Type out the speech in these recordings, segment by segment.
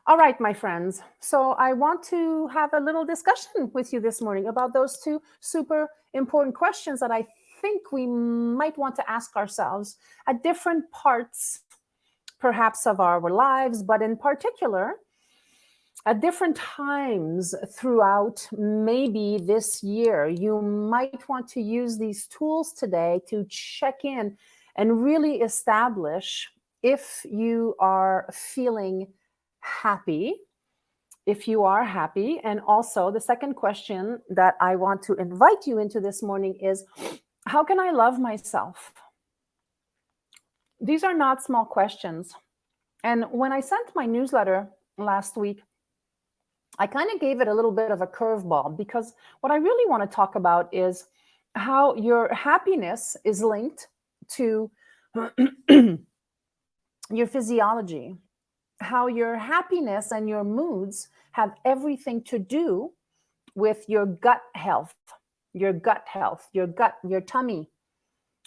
All right, my friends. So I want to have a little discussion with you this morning about those two super important questions that I think we might want to ask ourselves at different parts, perhaps, of our lives, but in particular, at different times throughout maybe this year. You might want to use these tools today to check in and really establish if you are feeling happy, if you are happy. And also, the second question that I want to invite you into this morning is, how can I love myself? These are not small questions. And when I sent my newsletter last week, I kind of gave it a little bit of a curveball, because what I really want to talk about is how your happiness is linked to your physiology, how your happiness and your moods have everything to do with your gut health, your tummy.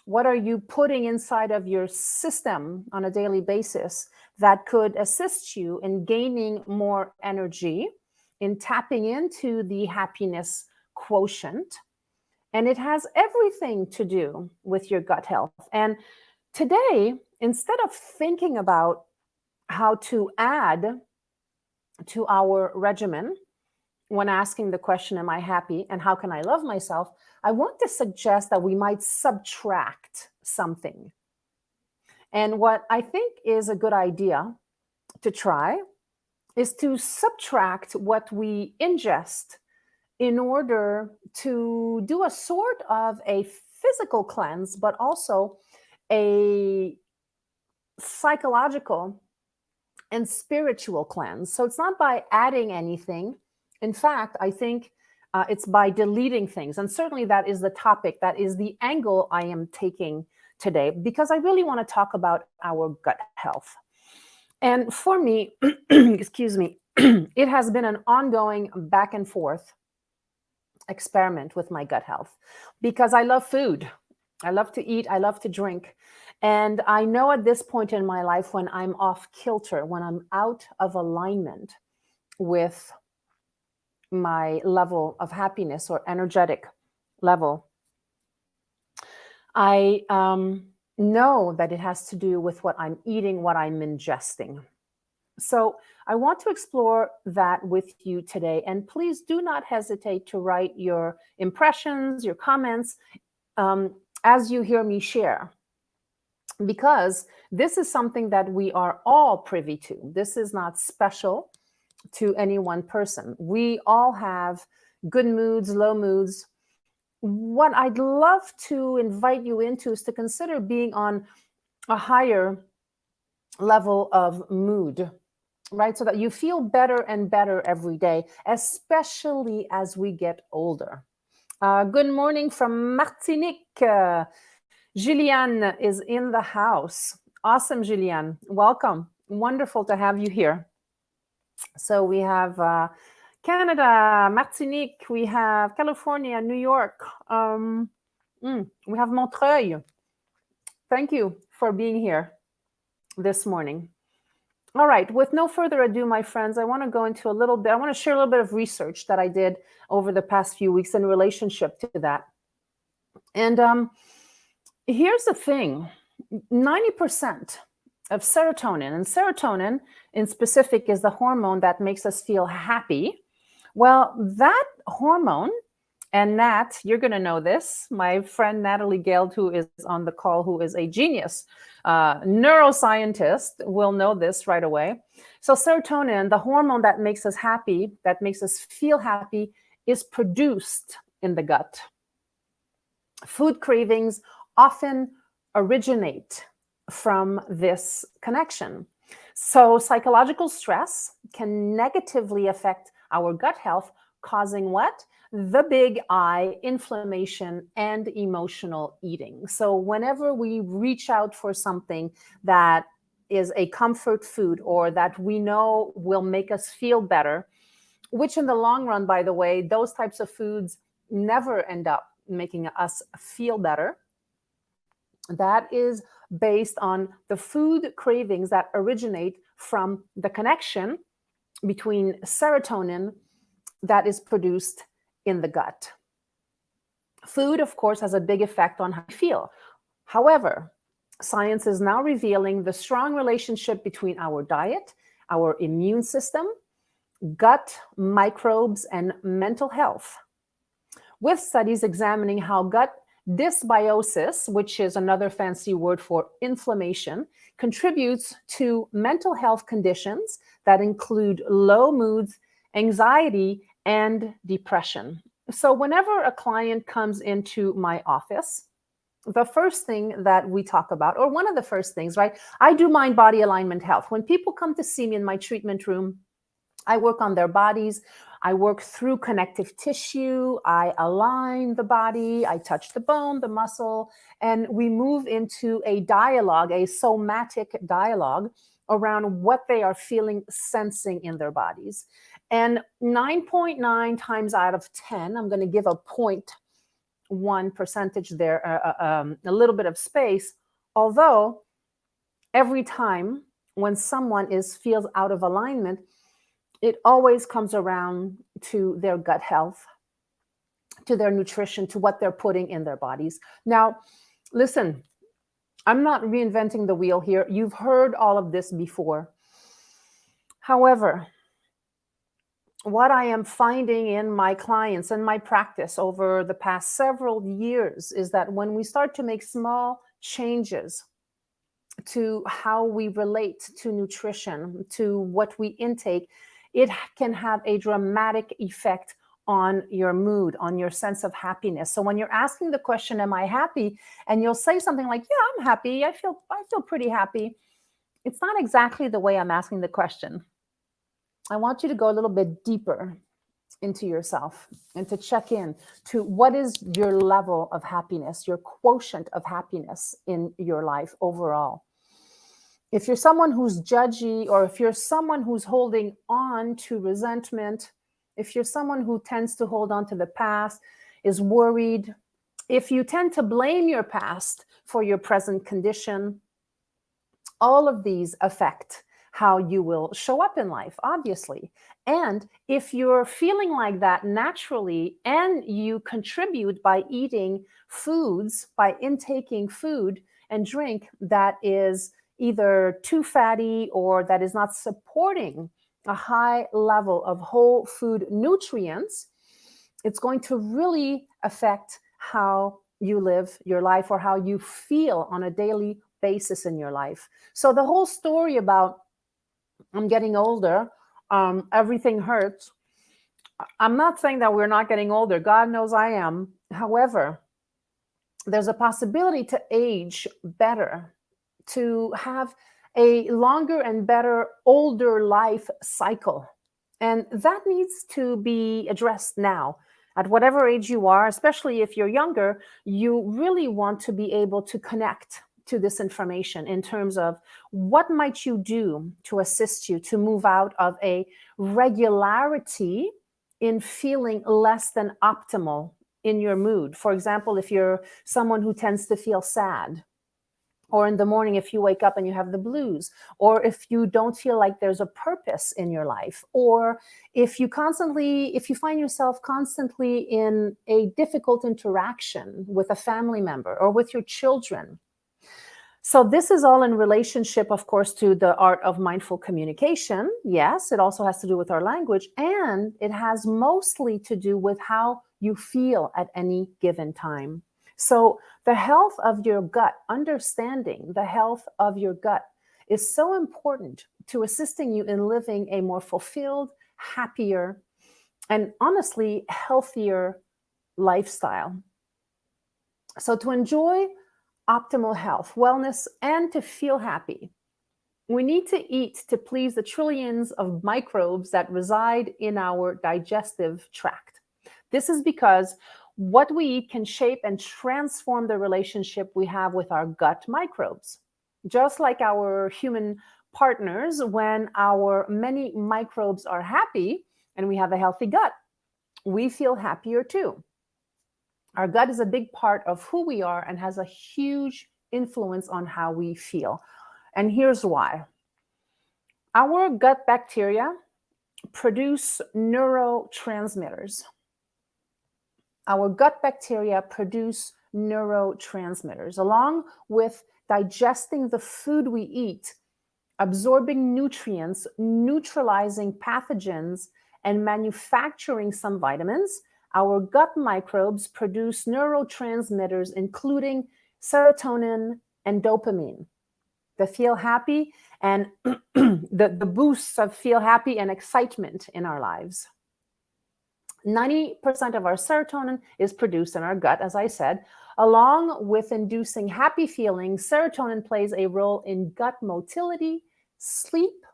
What are you putting inside of your system on a daily basis that could assist you in gaining more energy, in tapping into the happiness quotient? And it has everything to do with your gut health. And today, instead of thinking about how to add to our regimen when asking the question, am I happy and how can I love myself? I want to suggest that we might subtract something. And what I think is a good idea to try is to subtract what we ingest in order to do a sort of a physical cleanse, but also a psychological and spiritual cleanse. So it's not by adding anything. In fact, I think it's by deleting things. And certainly that is the topic, that is the angle I am taking today, because I really want to talk about our gut health. And for me, excuse me, it has been an ongoing back and forth experiment with my gut health, because I love food. I love to eat. I love to drink. And I know at this point in my life, when I'm off kilter, when I'm out of alignment with my level of happiness or energetic level, I know that it has to do with what I'm eating, what I'm ingesting. So I want to explore that with you today. And please do not hesitate to write your impressions, your comments, as you hear me share, because this is something that we are all privy to. This is not special to any one person. We all have good moods, low moods. What I'd love to invite you into is to consider being on a higher level of mood, right? So that you feel better and better every day, especially as we get older. Good morning from Martinique. Julianne is in the house. Awesome, Julianne. Welcome. Wonderful to have you here. So we have Canada, Martinique, we have California, New York. We have Montreuil. Thank you for being here this morning. All right, with no further ado, my friends, I want to go into I want to share a little bit of research that I did over the past few weeks in relationship to that. And here's the thing, 90% of serotonin, and serotonin in specific is the hormone that makes us feel happy. Well, that hormone, and Nat, you're going to know this, my friend Natalie Gale, who is on the call, who is a genius neuroscientist, will know this right away. So serotonin, the hormone that makes us happy, that makes us feel happy, is produced in the gut. Food cravings often originate from this connection. So psychological stress can negatively affect our gut health, causing what? The big I, inflammation and emotional eating. So whenever we reach out for something that is a comfort food or that we know will make us feel better, which in the long run, by the way, those types of foods never end up making us feel better. That is based on the food cravings that originate from the connection between serotonin that is produced in the gut. Food, of course, has a big effect on how you feel. However, science is now revealing the strong relationship between our diet, our immune system, gut microbes, and mental health, with studies examining how gut dysbiosis, which is another fancy word for inflammation, contributes to mental health conditions that include low moods, anxiety, and depression. So, whenever a client comes into my office, the first thing that we talk about, or one of the first things, right? I do mind body alignment health. When people come to see me in my treatment room, I work on their bodies. I work through connective tissue. I align the body. I touch the bone, the muscle, and we move into a dialogue, a somatic dialogue around what they are feeling, sensing in their bodies. And 9.9 times out of 10, I'm going to give a 0.1 percentage there, a little bit of space, although every time when someone feels out of alignment, it always comes around to their gut health, to their nutrition, to what they're putting in their bodies. Now, listen, I'm not reinventing the wheel here. You've heard all of this before. However, what I am finding in my clients and my practice over the past several years is that when we start to make small changes to how we relate to nutrition, to what we intake, it can have a dramatic effect on your mood, on your sense of happiness. So when you're asking the question, am I happy? And you'll say something like, yeah, I'm happy. I feel pretty happy. It's not exactly the way I'm asking the question. I want you to go a little bit deeper into yourself and to check in to what is your level of happiness, your quotient of happiness in your life overall. If you're someone who's judgy, or if you're someone who's holding on to resentment, if you're someone who tends to hold on to the past, is worried, if you tend to blame your past for your present condition, all of these affect how you will show up in life, obviously. And if you're feeling like that naturally and you contribute by eating foods, by intaking food and drink that is either too fatty or that is not supporting a high level of whole food nutrients, it's going to really affect how you live your life or how you feel on a daily basis in your life. So the whole story about I'm getting older, everything hurts. I'm not saying that we're not getting older. God knows I am. However, there's a possibility to age better, to have a longer and better older life cycle. And that needs to be addressed now. At whatever age you are, especially if you're younger, you really want to be able to connect to this information in terms of what might you do to assist you to move out of a regularity in feeling less than optimal in your mood. For example, if you're someone who tends to feel sad, or in the morning if you wake up and you have the blues, or if you don't feel like there's a purpose in your life, or if you find yourself constantly in a difficult interaction with a family member or with your children. So this is all in relationship, of course, to the art of mindful communication. Yes, it also has to do with our language, and it has mostly to do with how you feel at any given time. So the health of your gut, understanding the health of your gut is so important to assisting you in living a more fulfilled, happier, and honestly, healthier lifestyle. So to enjoy optimal health, wellness, and to feel happy, we need to eat to please the trillions of microbes that reside in our digestive tract. This is because what we eat can shape and transform the relationship we have with our gut microbes. Just like our human partners, when our many microbes are happy and we have a healthy gut, we feel happier too. Our gut is a big part of who we are and has a huge influence on how we feel. And here's why. Our gut bacteria produce neurotransmitters. Our gut bacteria produce neurotransmitters. Along with digesting the food we eat, absorbing nutrients, neutralizing pathogens, and manufacturing some vitamins, our gut microbes produce neurotransmitters, including serotonin and dopamine. The feel happy and the boosts of feel happy and excitement in our lives. 90% of our serotonin is produced in our gut, as I said. Along with inducing happy feelings, serotonin plays a role in gut motility, sleep,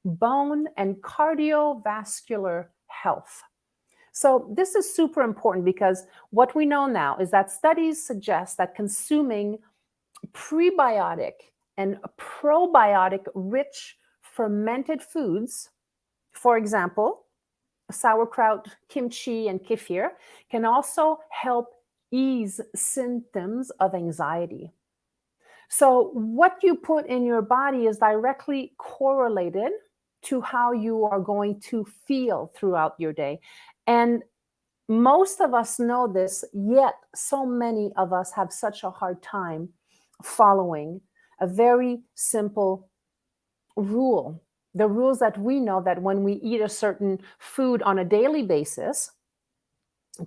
bone, and cardiovascular health. So this is super important because what we know now is that studies suggest that consuming prebiotic and probiotic-rich fermented foods, for example, sauerkraut, kimchi, and kefir, can also help ease symptoms of anxiety. So what you put in your body is directly correlated to how you are going to feel throughout your day. And most of us know this, yet so many of us have such a hard time following a very simple rule. The rules that we know that when we eat a certain food on a daily basis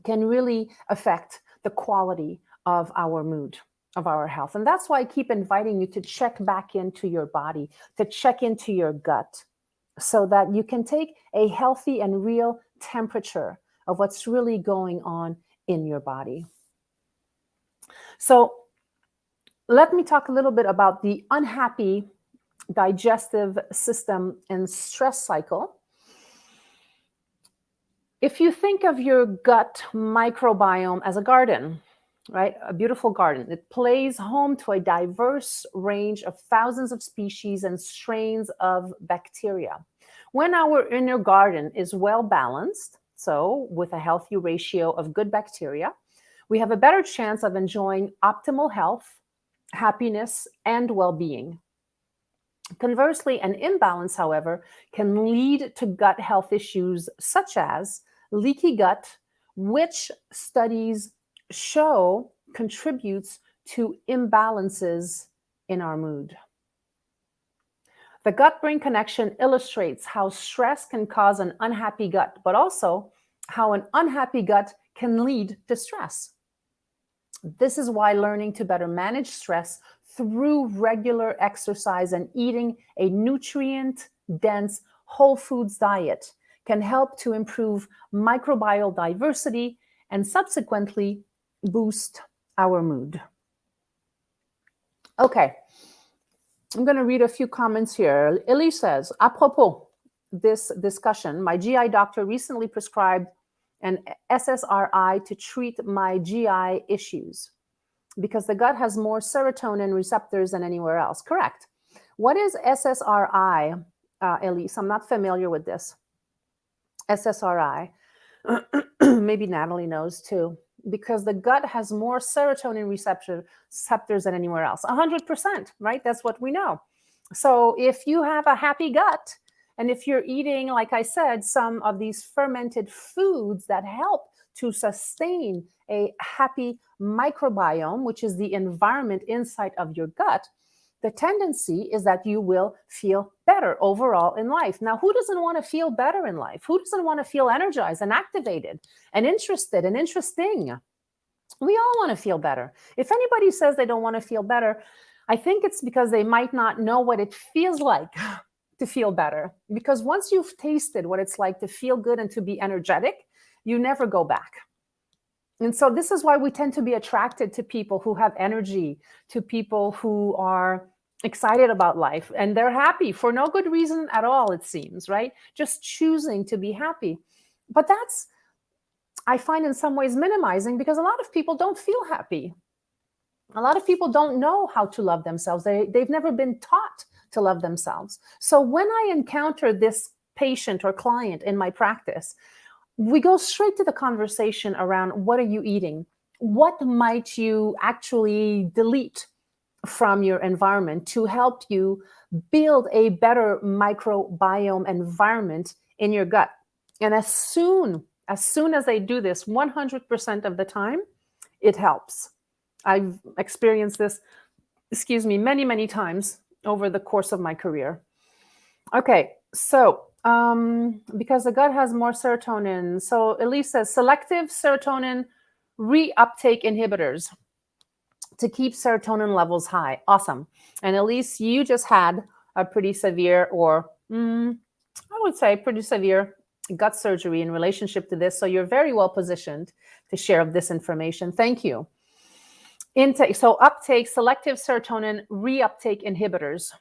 can really affect the quality of our mood, of our health. And that's why I keep inviting you to check back into your body, to check into your gut, so that you can take a healthy and real temperature of what's really going on in your body. So let me talk a little bit about the unhappy digestive system and stress cycle. If you think of your gut microbiome as a garden, right? A beautiful garden. It plays home to a diverse range of thousands of species and strains of bacteria. When our inner garden is well balanced, so with a healthy ratio of good bacteria, we have a better chance of enjoying optimal health, happiness, and well-being. Conversely, an imbalance, however, can lead to gut health issues such as leaky gut, which studies show contributes to imbalances in our mood. The gut-brain connection illustrates how stress can cause an unhappy gut, but also how an unhappy gut can lead to stress. This is why learning to better manage stress through regular exercise and eating a nutrient-dense whole foods diet can help to improve microbial diversity and subsequently boost our mood. Okay, I'm going to read a few comments here. Ellie says, apropos this discussion, my GI doctor recently prescribed an SSRI to treat my GI issues because the gut has more serotonin receptors than anywhere else. Correct. What is SSRI, Elise? I'm not familiar with this. SSRI. Maybe Natalie knows too, because the gut has more serotonin receptors than anywhere else. 100%, right? That's what we know. So if you have a happy gut, and if you're eating, like I said, some of these fermented foods that help to sustain a happy microbiome, which is the environment inside of your gut, the tendency is that you will feel better overall in life. Now, who doesn't want to feel better in life? Who doesn't want to feel energized and activated and interested and interesting? We all want to feel better. If anybody says they don't want to feel better, I think it's because they might not know what it feels like to feel better. Because once you've tasted what it's like to feel good and to be energetic, you never go back. And so this is why we tend to be attracted to people who have energy, to people who are excited about life, and they're happy for no good reason at all, it seems, right? Just choosing to be happy. But that's, I find in some ways minimizing, because a lot of people don't feel happy. A lot of people don't know how to love themselves. They've never been taught to love themselves. So when I encounter this patient or client in my practice, we go straight to the conversation around what are you eating? What might you actually delete from your environment to help you build a better microbiome environment in your gut. And as soon as they do this, 100% of the time, it helps. I've experienced this, many, many times over the course of my career. Okay, so because the gut has more serotonin. So Elise says selective serotonin reuptake inhibitors to keep serotonin levels high. Awesome. And Elise, you just had a pretty severe, or I would say pretty severe gut surgery in relationship to this. So you're very well positioned to share this information. Thank you. Intake, so uptake, selective serotonin reuptake inhibitors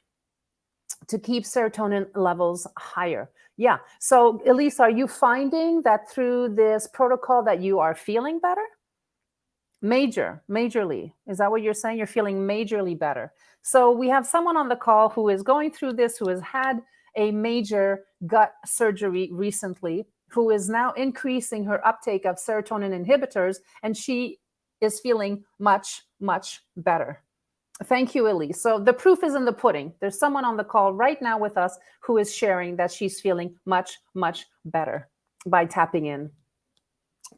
to keep serotonin levels higher. Yeah. So Elise, are you finding that through this protocol that you are feeling better? Majorly. Is that what you're saying? You're feeling majorly better. So we have someone on the call who is going through this, who has had a major gut surgery recently, who is now increasing her uptake of serotonin inhibitors, and she is feeling much, much better. Thank you, Elise. So the proof is in the pudding. There's someone on the call right now with us who is sharing that she's feeling much, much better by tapping in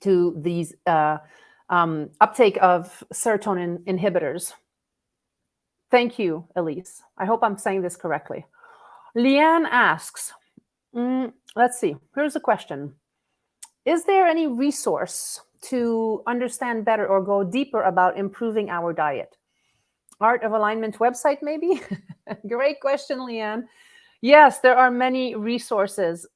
to these uptake of serotonin inhibitors. Thank you, Elise. I hope I'm saying this correctly. Leanne asks, let's see, here's a question. Is there any resource to understand better or go deeper about improving our diet? Art of Alignment website, maybe? Great question, Leanne. Yes, there are many resources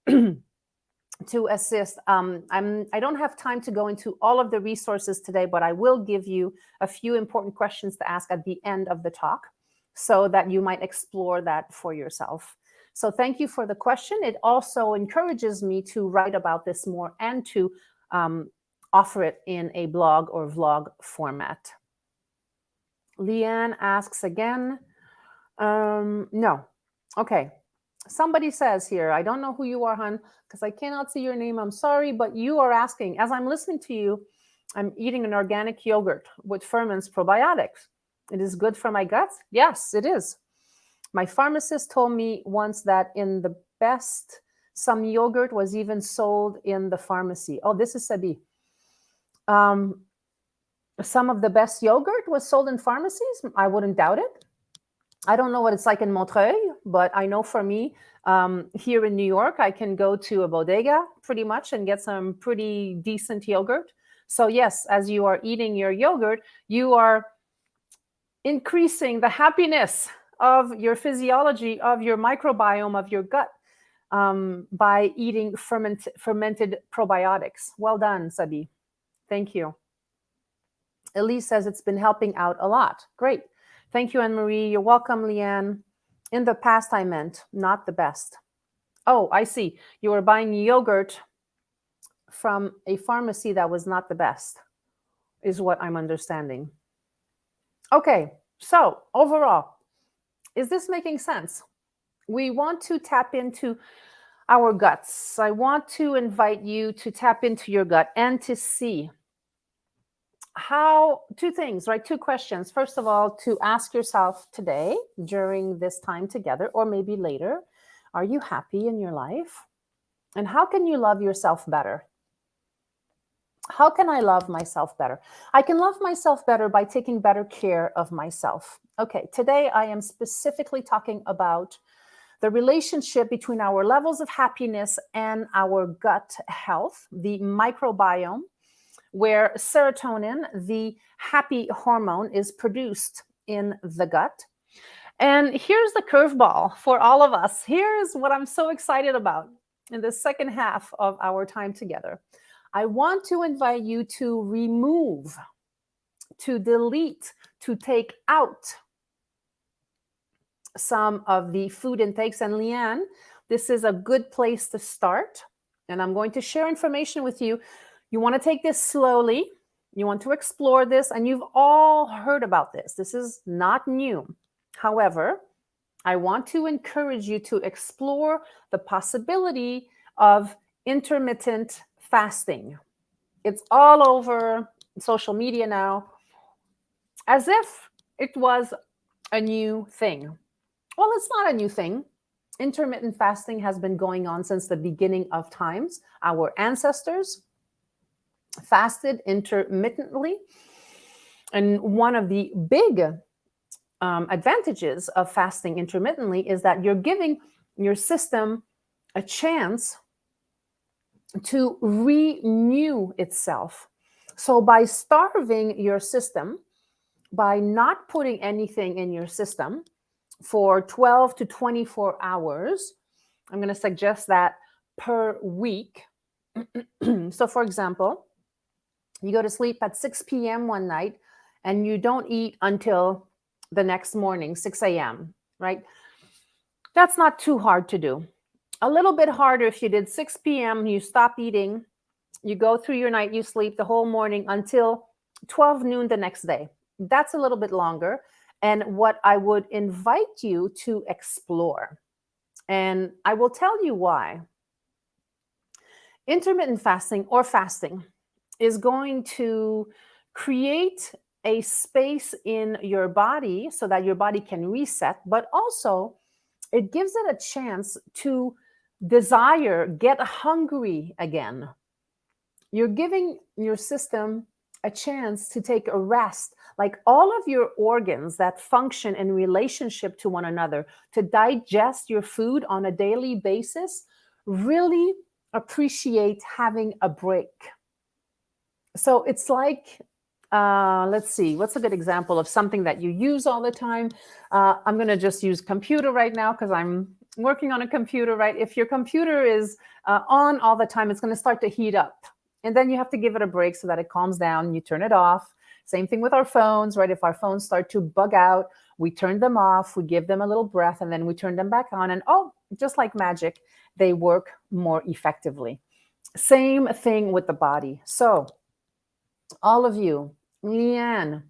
to assist. I don't have time to go into all of the resources today, but I will give you a few important questions to ask at the end of the talk so that you might explore that for yourself. So thank you for the question. It also encourages me to write about this more and to offer it in a blog or vlog format. Leanne asks again. No. Okay. Somebody says here, I don't know who you are, hon, because I cannot see your name. I'm sorry, but you are asking, as I'm listening to you, I'm eating an organic yogurt with ferments probiotics. It is good for my gut? Yes, it is. My pharmacist told me once that in the best, some yogurt was even sold in the pharmacy. Oh, this is Sabi. Some of the best yogurt was sold in pharmacies. I wouldn't doubt it. I don't know what it's like in Montreuil, but I know for me, here in New York, I can go to a bodega pretty much and get some pretty decent yogurt. So yes, as you are eating your yogurt, you are increasing the happiness of your physiology, of your microbiome, of your gut by eating fermented probiotics. Well done, Sabi. Thank you. Elise says it's been helping out a lot. Great. Thank you, Anne-Marie. You're welcome, Leanne. In the past, I meant not the best. Oh, I see. You were buying yogurt from a pharmacy that was not the best, is what I'm understanding. Okay, so overall, is this making sense? We want to tap into our guts. I want to invite you to tap into your gut and to see how, two things, right? Two questions. First of all, to ask yourself today during this time together, or maybe later, are you happy in your life? And how can you love yourself better? How can I love myself better? I can love myself better by taking better care of myself. Okay, today I am specifically talking about the relationship between our levels of happiness and our gut health, the microbiome, where serotonin, the happy hormone, is produced in the gut. And here's the curveball for all of us. Here's what I'm so excited about in the second half of our time together. I want to invite you to remove, to delete, to take out some of the food intakes. And Leanne, this is a good place to start. And I'm going to share information with you. You want to take this slowly. You want to explore this. And you've all heard about this. This is not new. However, I want to encourage you to explore the possibility of intermittent fasting. It's all over social media now, as if it was a new thing. Well, it's not a new thing. Intermittent fasting has been going on since the beginning of times. Our ancestors fasted intermittently. And one of the big advantages of fasting intermittently is that you're giving your system a chance to renew itself. So by starving your system, by not putting anything in your system for 12 to 24 hours, I'm going to suggest that per week. So for example, you go to sleep at 6 p.m. one night and you don't eat until the next morning, 6 a.m., right? That's not too hard to do. A little bit harder if you did 6 p.m., you stop eating, you go through your night, you sleep the whole morning until 12 noon the next day. That's a little bit longer. And what I would invite you to explore, and I will tell you why. Intermittent fasting or fasting is going to create a space in your body so that your body can reset, but also it gives it a chance to desire, get hungry again. You're giving your system a chance to take a rest, like all of your organs that function in relationship to one another, to digest your food on a daily basis, really appreciate having a break. So it's like, let's see, what's a good example of something that you use all the time? I'm going to just use computer right now because I'm working on a computer, right? If your computer is on all the time, it's going to start to heat up. And then you have to give it a break so that it calms down. You turn it off. Same thing with our phones, right? If our phones start to bug out, we turn them off, we give them a little breath, and then we turn them back on. And oh, just like magic, they work more effectively. Same thing with the body. So all of you, Leanne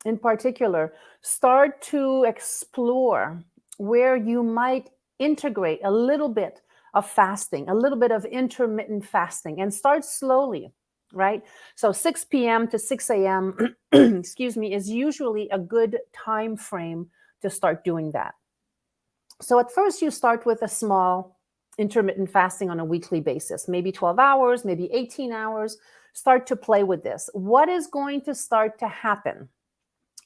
in particular, start to explore where you might integrate a little bit of fasting, a little bit of intermittent fasting, and start slowly, right? So 6 p.m. to 6 a.m., excuse me, is usually a good time frame to start doing that. So at first you start with a small intermittent fasting on a weekly basis, maybe 12 hours, maybe 18 hours. Start to play with this. What is going to start to happen?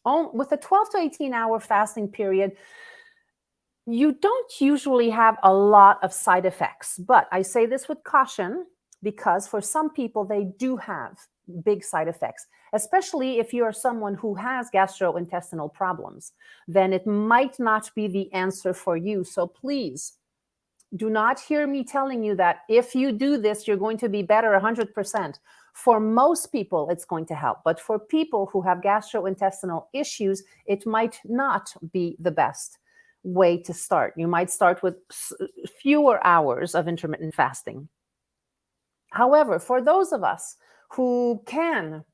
With a 12 to 18 hour fasting period, you don't usually have a lot of side effects, but I say this with caution because for some people, they do have big side effects, especially if you're someone who has gastrointestinal problems, then it might not be the answer for you. So please do not hear me telling you that if you do this, you're going to be better 100%. For most people, it's going to help. But for people who have gastrointestinal issues, it might not be the best way to start. You might start with fewer hours of intermittent fasting. However, for those of us who can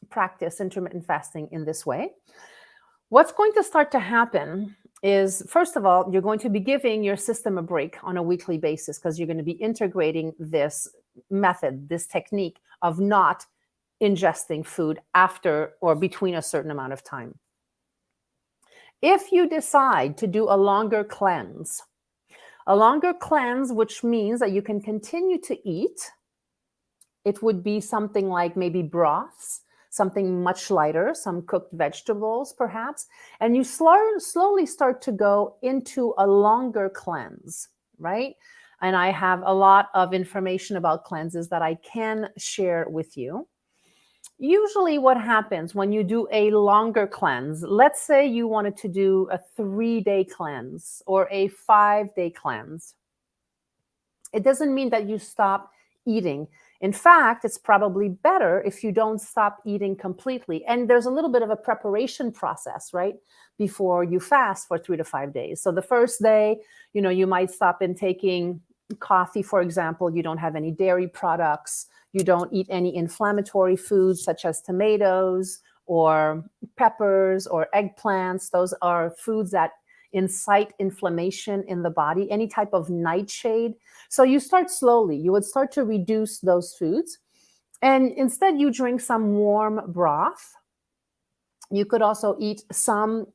practice intermittent fasting in this way, what's going to start to happen is, first of all, you're going to be giving your system a break on a weekly basis because you're going to be integrating this method, this technique of not ingesting food after or between a certain amount of time. If you decide to do a longer cleanse, which means that you can continue to eat, it would be something like maybe broths, something much lighter, some cooked vegetables perhaps, and you slowly start to go into a longer cleanse, right? And I have a lot of information about cleanses that I can share with you. Usually what happens when you do a longer cleanse, let's say you wanted to do a 3-day cleanse or a 5-day cleanse, it doesn't mean that you stop eating. In fact, it's probably better if you don't stop eating completely. And there's a little bit of a preparation process, right? Before you fast for 3 to 5 days. So the first day, you might stop intaking coffee, for example. You don't have any dairy products. You don't eat any inflammatory foods such as tomatoes or peppers or eggplants. Those are foods that incite inflammation in the body, any type of nightshade. So you start slowly. You would start to reduce those foods. And instead, you drink some warm broth. You could also eat some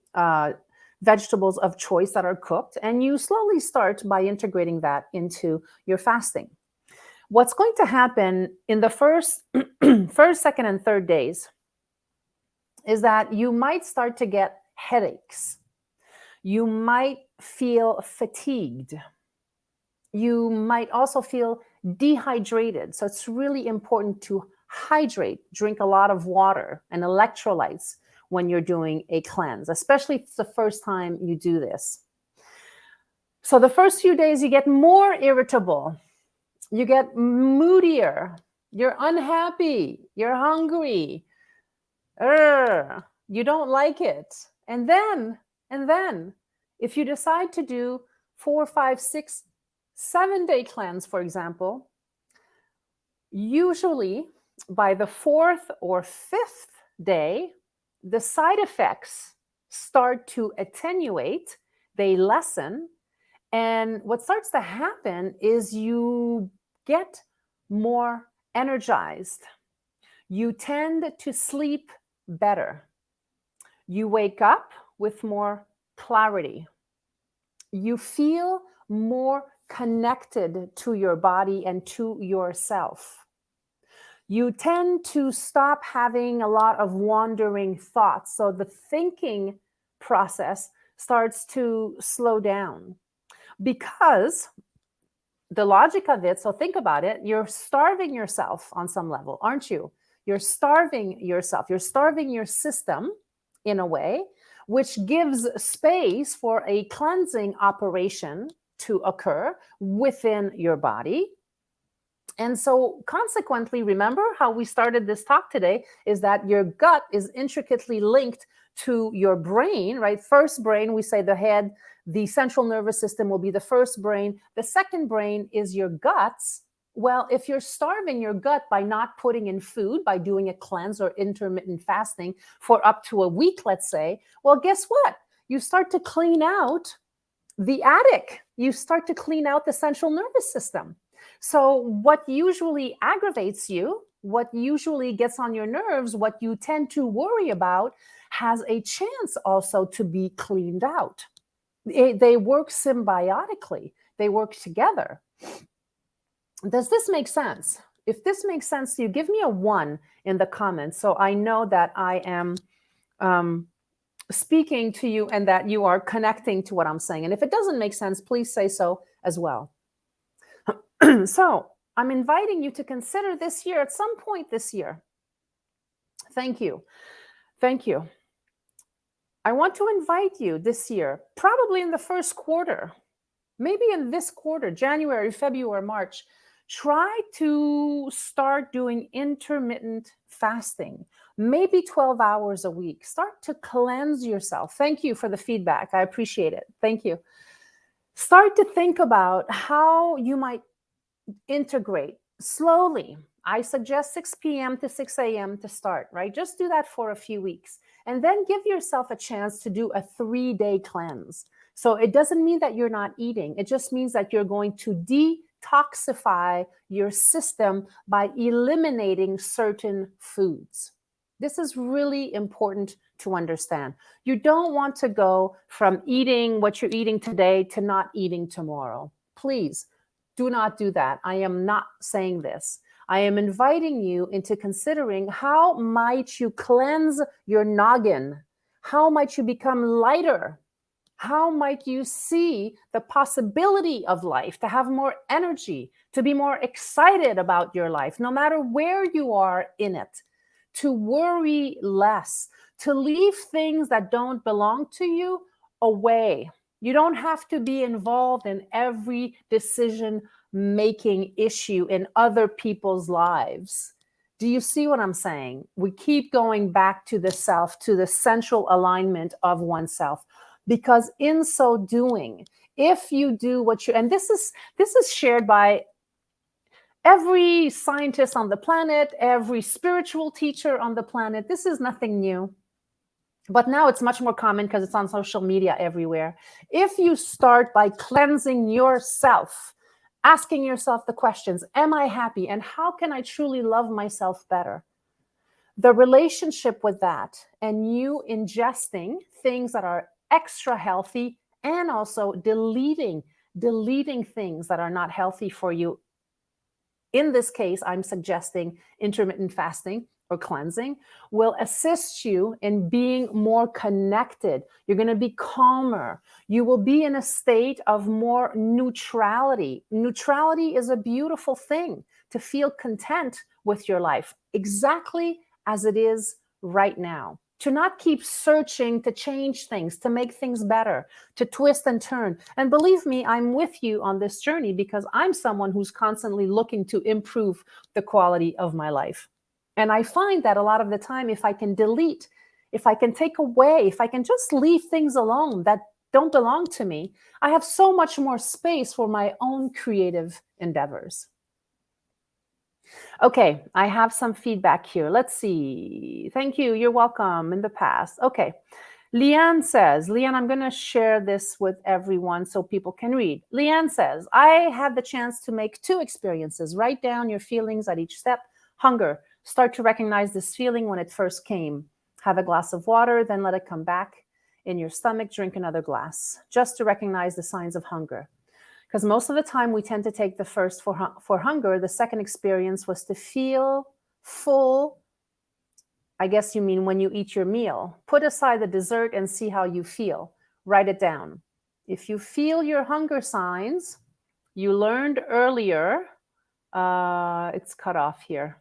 vegetables of choice that are cooked, and you slowly start by integrating that into your fasting. What's going to happen in the first, second, and third days is that you might start to get headaches. You might feel fatigued. You might also feel dehydrated. So it's really important to hydrate, drink a lot of water and electrolytes when you're doing a cleanse, especially if it's the first time you do this. So the first few days, you get more irritable. You get moodier. You're unhappy. You're hungry. You don't like it. And then, if you decide to do 4, 5, 6, 7-day cleanse, for example, usually by the 4th or 5th day, the side effects start to attenuate, they lessen, and what starts to happen is you get more energized. You tend to sleep better. You wake up with more clarity. You feel more connected to your body and to yourself. You tend to stop having a lot of wandering thoughts. So the thinking process starts to slow down because the logic of it, so think about it, you're starving yourself on some level, aren't you? You're starving yourself. You're starving your system in a way, which gives space for a cleansing operation to occur within your body. And so consequently, remember how we started this talk today is that your gut is intricately linked to your brain, right? First brain, we say the head, the central nervous system will be the first brain. The second brain is your guts. Well, if you're starving your gut by not putting in food, by doing a cleanse or intermittent fasting for up to a week, let's say, well, guess what? You start to clean out the attic. You start to clean out the central nervous system. So what usually aggravates you, what usually gets on your nerves, what you tend to worry about has a chance also to be cleaned out. They work symbiotically. They work together. Does this make sense? If this makes sense to you, give me a 1 in the comments so I know that I am speaking to you and that you are connecting to what I'm saying. And if it doesn't make sense, please say so as well. So I'm inviting you to consider this year, at some point this year. Thank you. Thank you. I want to invite you this year, probably in the first quarter, maybe in this quarter, January, February, March, try to start doing intermittent fasting, maybe 12 hours a week. Start to cleanse yourself. Thank you for the feedback. I appreciate it. Thank you. Start to think about how you might integrate slowly. I suggest 6 p.m. to 6 a.m. to start, right? Just do that for a few weeks. And then give yourself a chance to do a 3-day cleanse. So it doesn't mean that you're not eating. It just means that you're going to detoxify your system by eliminating certain foods. This is really important to understand. You don't want to go from eating what you're eating today to not eating tomorrow. Please do not do that. I am not saying this. I am inviting you into considering how might you cleanse your noggin? How might you become lighter? How might you see the possibility of life, to have more energy, to be more excited about your life, no matter where you are in it, to worry less, to leave things that don't belong to you away. You don't have to be involved in every decision-making issue in other people's lives. Do you see what I'm saying? We keep going back to the self, to the central alignment of oneself. Because in so doing, if you do what you, and this is shared by every scientist on the planet, every spiritual teacher on the planet. This is nothing new. But now it's much more common because it's on social media everywhere. If you start by cleansing yourself, asking yourself the questions, am I happy? And how can I truly love myself better? The relationship with that and you ingesting things that are extra healthy, and also deleting things that are not healthy for you. In this case, I'm suggesting intermittent fasting or cleansing will assist you in being more connected. You're going to be calmer. You will be in a state of more neutrality. Neutrality is a beautiful thing, to feel content with your life exactly as it is right now. To not keep searching to change things, to make things better, to twist and turn. And believe me, I'm with you on this journey because I'm someone who's constantly looking to improve the quality of my life. And I find that a lot of the time, if I can delete, if I can take away, if I can just leave things alone that don't belong to me, I have so much more space for my own creative endeavors. Okay, I have some feedback here. Let's see. Thank you. You're welcome in the past. Okay. Leanne says, Leanne, I'm going to share this with everyone so people can read. Leanne says, I had the chance to make 2 experiences. Write down your feelings at each step. Hunger. Start to recognize this feeling when it first came. Have a glass of water, then let it come back in your stomach. Drink another glass, just to recognize the signs of hunger. Because most of the time we tend to take the first for hunger. The second experience was to feel full. I guess you mean when you eat your meal. Put aside the dessert and see how you feel. Write it down. If you feel your hunger signs, you learned earlier, it's cut off here.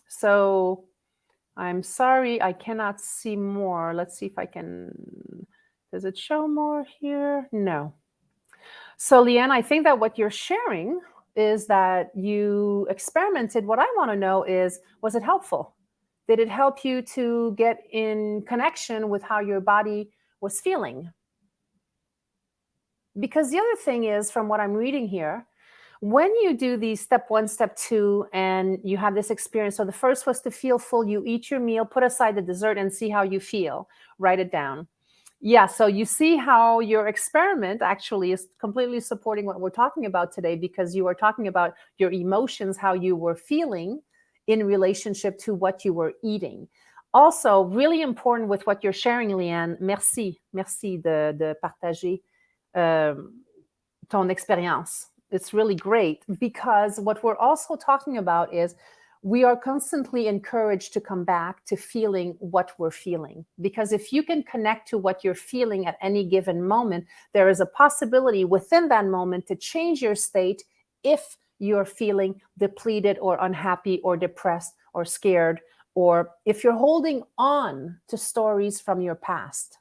So I'm sorry, I cannot see more. Let's see if I can, does it show more here? No. So Leanne, I think that what you're sharing is that you experimented. What I want to know is, was it helpful? Did it help you to get in connection with how your body was feeling? Because the other thing is, from what I'm reading here, when you do these step 1, step 2, and you have this experience, so the first was to feel full, you eat your meal, put aside the dessert and see how you feel. Write it down. Yeah, so you see how your experiment actually is completely supporting what we're talking about today, because you are talking about your emotions, how you were feeling in relationship to what you were eating. Also, really important with what you're sharing, Leanne, merci de partager ton expérience. It's really great, because what we're also talking about is we are constantly encouraged to come back to feeling what we're feeling. Because if you can connect to what you're feeling at any given moment, there is a possibility within that moment to change your state if you're feeling depleted or unhappy or depressed or scared, or if you're holding on to stories from your past.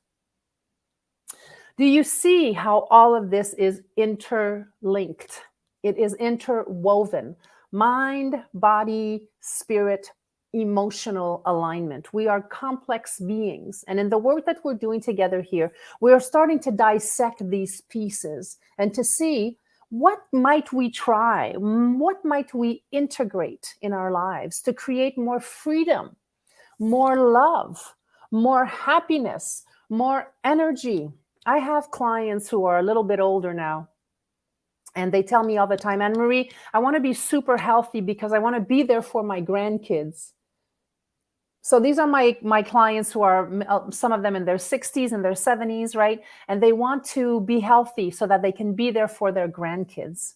Do you see how all of this is interlinked? It is interwoven. Mind, body, spirit, emotional alignment. We are complex beings. And in the work that we're doing together here, we are starting to dissect these pieces and to see what might we try, what might we integrate in our lives to create more freedom, more love, more happiness, more energy. I have clients who are a little bit older now, and they tell me all the time, Anne-Marie, I want to be super healthy because I want to be there for my grandkids. So these are my clients who are, some of them in their 60s and their 70s, right? And they want to be healthy so that they can be there for their grandkids.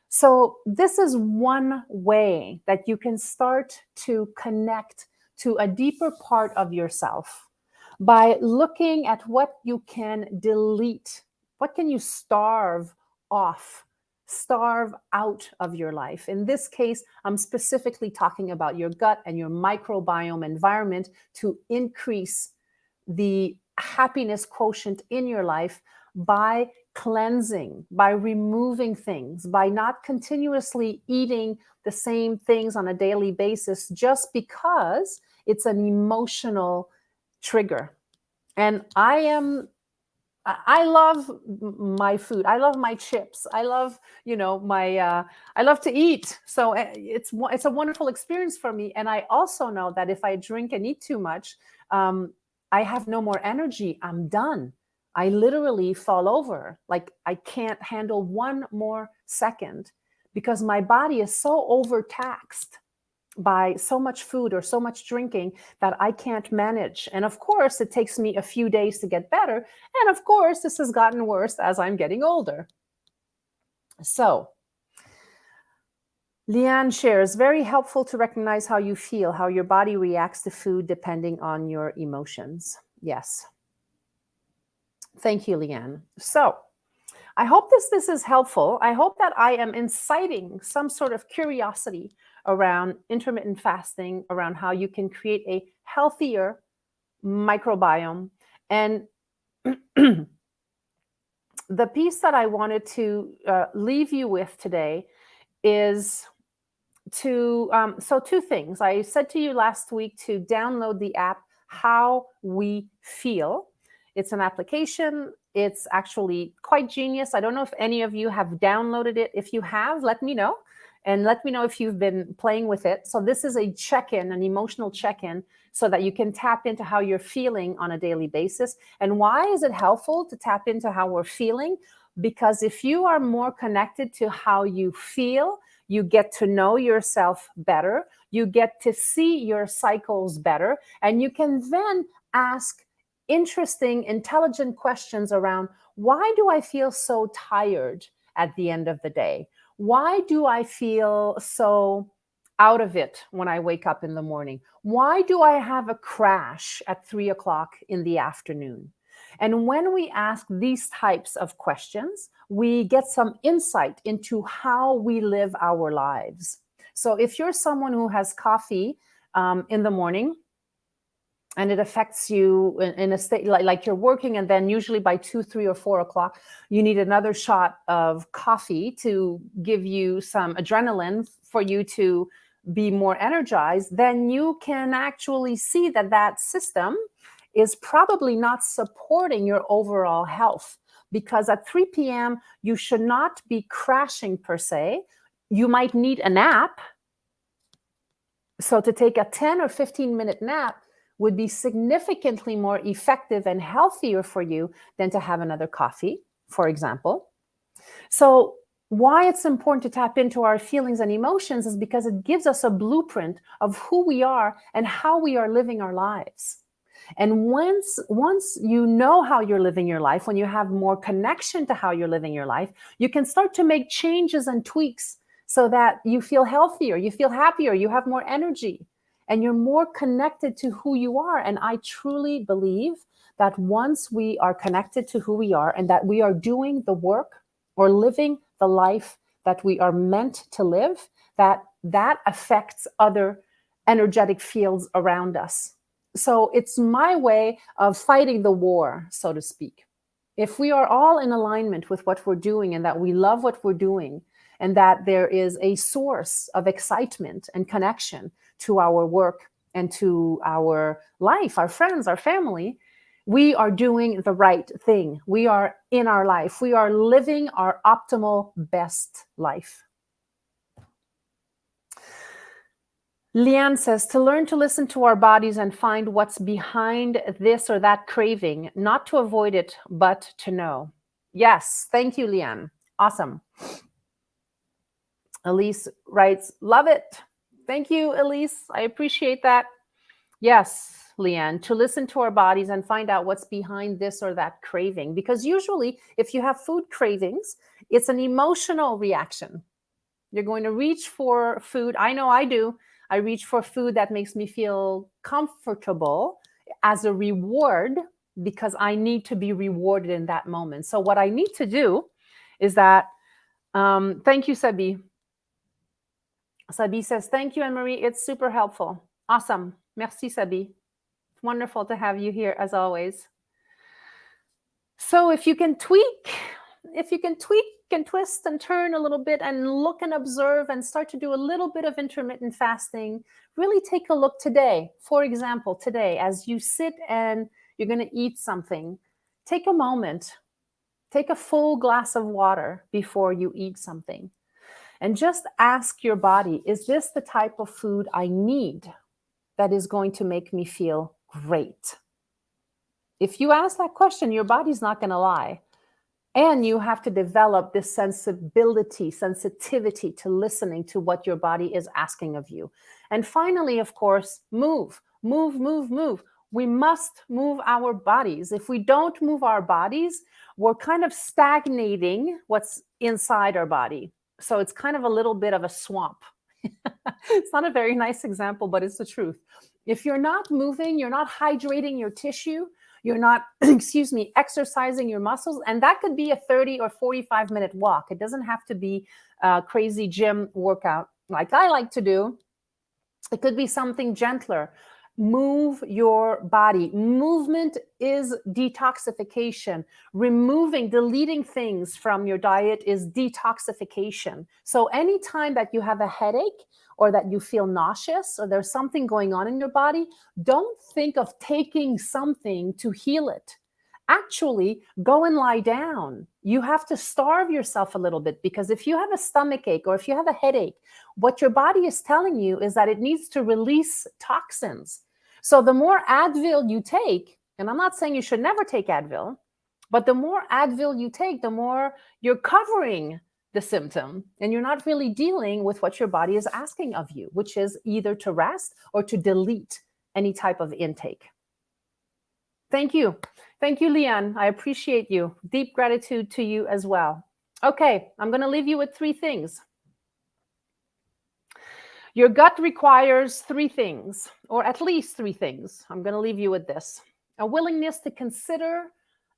So this is one way that you can start to connect to a deeper part of yourself by looking at what you can delete. What can you starve off? Starve out of your life. In this case, I'm specifically talking about your gut and your microbiome environment to increase the happiness quotient in your life by cleansing, by removing things, by not continuously eating the same things on a daily basis just because it's an emotional trigger. And I love my food. I love my chips. I love, I love to eat. So it's a wonderful experience for me. And I also know that if I drink and eat too much, I have no more energy. I'm done. I literally fall over. Like I can't handle one more second because my body is so overtaxed by so much food or so much drinking that I can't manage. And of course, it takes me a few days to get better. And of course, this has gotten worse as I'm getting older. So, Leanne shares, very helpful to recognize how you feel, how your body reacts to food depending on your emotions. Yes. Thank you, Leanne. So, I hope this is helpful. I hope that I am inciting some sort of curiosity around intermittent fasting, around how you can create a healthier microbiome. And the piece that I wanted to leave you with today is so two things. I said to you last week to download the app How We Feel. It's an application. It's actually quite genius. I don't know if any of you have downloaded it. If you have, let me know. And let me know if you've been playing with it. So this is a check-in, an emotional check-in, so that you can tap into how you're feeling on a daily basis. And why is it helpful to tap into how we're feeling? Because if you are more connected to how you feel, you get to know yourself better. You get to see your cycles better. And you can then ask interesting, intelligent questions around, why do I feel so tired at the end of the day? Why do I feel so out of it when I wake up in the morning? Why do I have a crash at 3 o'clock in the afternoon? And when we ask these types of questions, we get some insight into how we live our lives. So if you're someone who has coffee in the morning, and it affects you in a state like you're working, and then usually by 2, 3, or 4 o'clock, you need another shot of coffee to give you some adrenaline for you to be more energized, then you can actually see that that system is probably not supporting your overall health. Because at 3 p.m., you should not be crashing per se. You might need a nap. So to take a 10 or 15-minute nap would be significantly more effective and healthier for you than to have another coffee, for example. So why it's important to tap into our feelings and emotions is because it gives us a blueprint of who we are and how we are living our lives. And once you know how you're living your life, when you have more connection to how you're living your life, you can start to make changes and tweaks so that you feel healthier, you feel happier, you have more energy, and you're more connected to who you are. And I truly believe that once we are connected to who we are and that we are doing the work or living the life that we are meant to live, that affects other energetic fields around us. So it's my way of fighting the war, so to speak. If we are all in alignment with what we're doing and that we love what we're doing and that there is a source of excitement and connection to our work and to our life, our friends, our family, we are doing the right thing. We are in our life. We are living our optimal best life. Leanne says, to learn to listen to our bodies and find what's behind this or that craving, not to avoid it, but to know. Yes, thank you, Leanne. Awesome. Elise writes, love it. Thank you, Elise. I appreciate that. Yes, Leanne, to listen to our bodies and find out what's behind this or that craving. Because usually if you have food cravings, it's an emotional reaction. You're going to reach for food. I know I do. I reach for food that makes me feel comfortable as a reward because I need to be rewarded in that moment. So what I need to do is that, thank you, Sabi. Sabi says, thank you, Anne-Marie. It's super helpful. Awesome. Merci, Sabi. It's wonderful to have you here as always. So if you can tweak and twist and turn a little bit and look and observe and start to do a little bit of intermittent fasting, really take a look today. For example, today, as you sit and you're going to eat something, take a moment, take a full glass of water before you eat something. And just ask your body, is this the type of food I need that is going to make me feel great? If you ask that question, your body's not going to lie. And you have to develop this sensitivity to listening to what your body is asking of you. And finally, of course, move. We must move our bodies. If we don't move our bodies, we're kind of stagnating what's inside our body. So it's kind of a little bit of a swamp. It's not a very nice example, but it's the truth. If you're not moving, you're not hydrating your tissue, you're not, exercising your muscles, and that could be a 30 or 45-minute walk. It doesn't have to be a crazy gym workout like I like to do. It could be something gentler. Move your body. Movement is detoxification. Deleting things from your diet is detoxification. So anytime that you have a headache or that you feel nauseous or there's something going on in your body, don't think of taking something to heal it. Actually, go and lie down. You have to starve yourself a little bit, because if you have a stomach ache or if you have a headache, what your body is telling you is that it needs to release toxins. So the more Advil you take, and I'm not saying you should never take Advil, but the more Advil you take, the more you're covering the symptom, and you're not really dealing with what your body is asking of you, which is either to rest or to delete any type of intake. Thank you. Thank you, Leanne. I appreciate you. Deep gratitude to you as well. Okay, I'm going to leave you with 3 things. Your gut requires 3 things, or at least 3 things. I'm going to leave you with this. A willingness to consider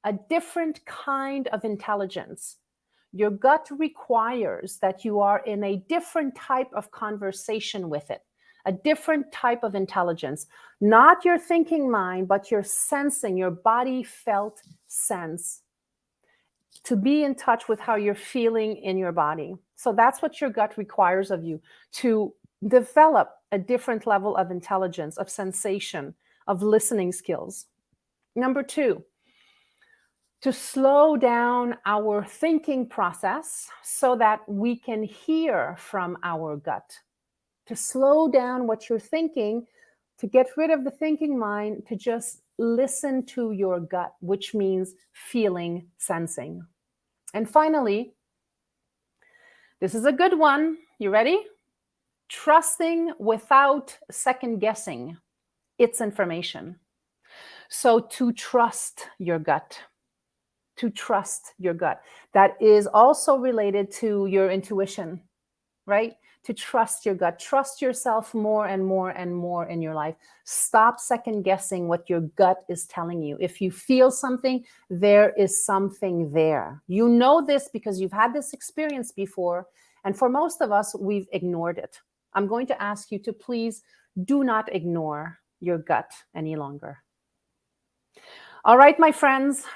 a different kind of intelligence. Your gut requires that you are in a different type of conversation with it, a different type of intelligence. Not your thinking mind, but your sensing, your body felt sense. To be in touch with how you're feeling in your body. So that's what your gut requires of you, to develop a different level of intelligence, of sensation, of listening skills. Number 2, to slow down our thinking process so that we can hear from our gut. To slow down what you're thinking, to get rid of the thinking mind, to just listen to your gut, which means feeling, sensing. And finally, this is a good one. You ready? Trusting without second guessing its information. So to trust your gut. To trust your gut. That is also related to your intuition, right? To trust your gut. Trust yourself more and more and more in your life. Stop second guessing what your gut is telling you. If you feel something, there is something there. You know this because you've had this experience before. And for most of us, we've ignored it. I'm going to ask you to please do not ignore your gut any longer. All right, my friends.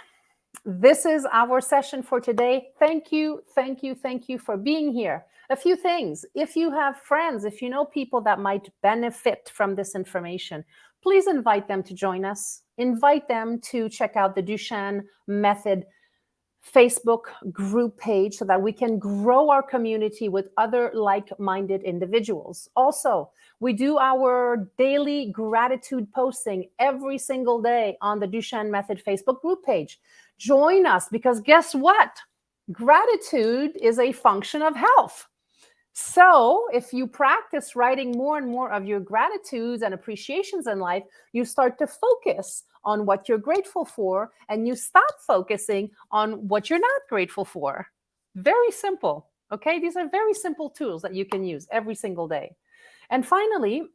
This is our session for today. Thank you for being here. A few things. If you have friends, if you know people that might benefit from this information, please invite them to join us. Invite them to check out the Duchêne Method Facebook group page so that we can grow our community with other like-minded individuals. Also, we do our daily gratitude posting every single day on the Duchêne Method Facebook group page. Join us, because guess what? Gratitude is a function of health. So if you practice writing more and more of your gratitudes and appreciations in life, you start to focus on what you're grateful for, and you stop focusing on what you're not grateful for. Very simple, okay? These are very simple tools that you can use every single day. And finally,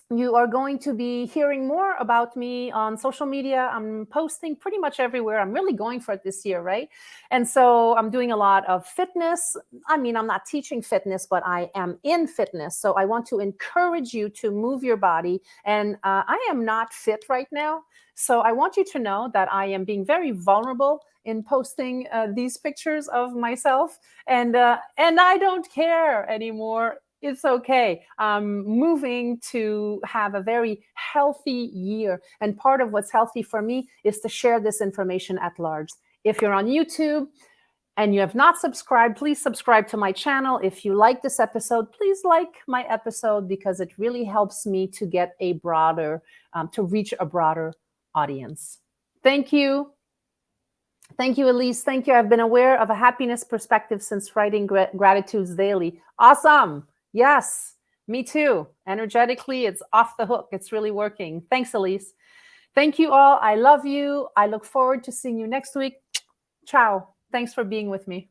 you are going to be hearing more about me on social media. I'm posting pretty much everywhere. I'm really going for it this year, right? And so I'm doing a lot of fitness. I mean, I'm not teaching fitness, but I am in fitness. So I want to encourage you to move your body. And I am not fit right now. So I want you to know that I am being very vulnerable in posting these pictures of myself. And I don't care anymore. It's okay. I'm moving to have a very healthy year. And part of what's healthy for me is to share this information at large. If you're on YouTube and you have not subscribed, please subscribe to my channel. If you like this episode, please like my episode, because it really helps me to get a broader, to reach a broader audience. Thank you. Thank you, Elise. Thank you. I've been aware of a happiness perspective since writing gratitudes daily. Awesome. Yes, me too. Energetically, it's off the hook. It's really working. Thanks, Elise. Thank you all. I love you. I look forward to seeing you next week. Ciao. Thanks for being with me.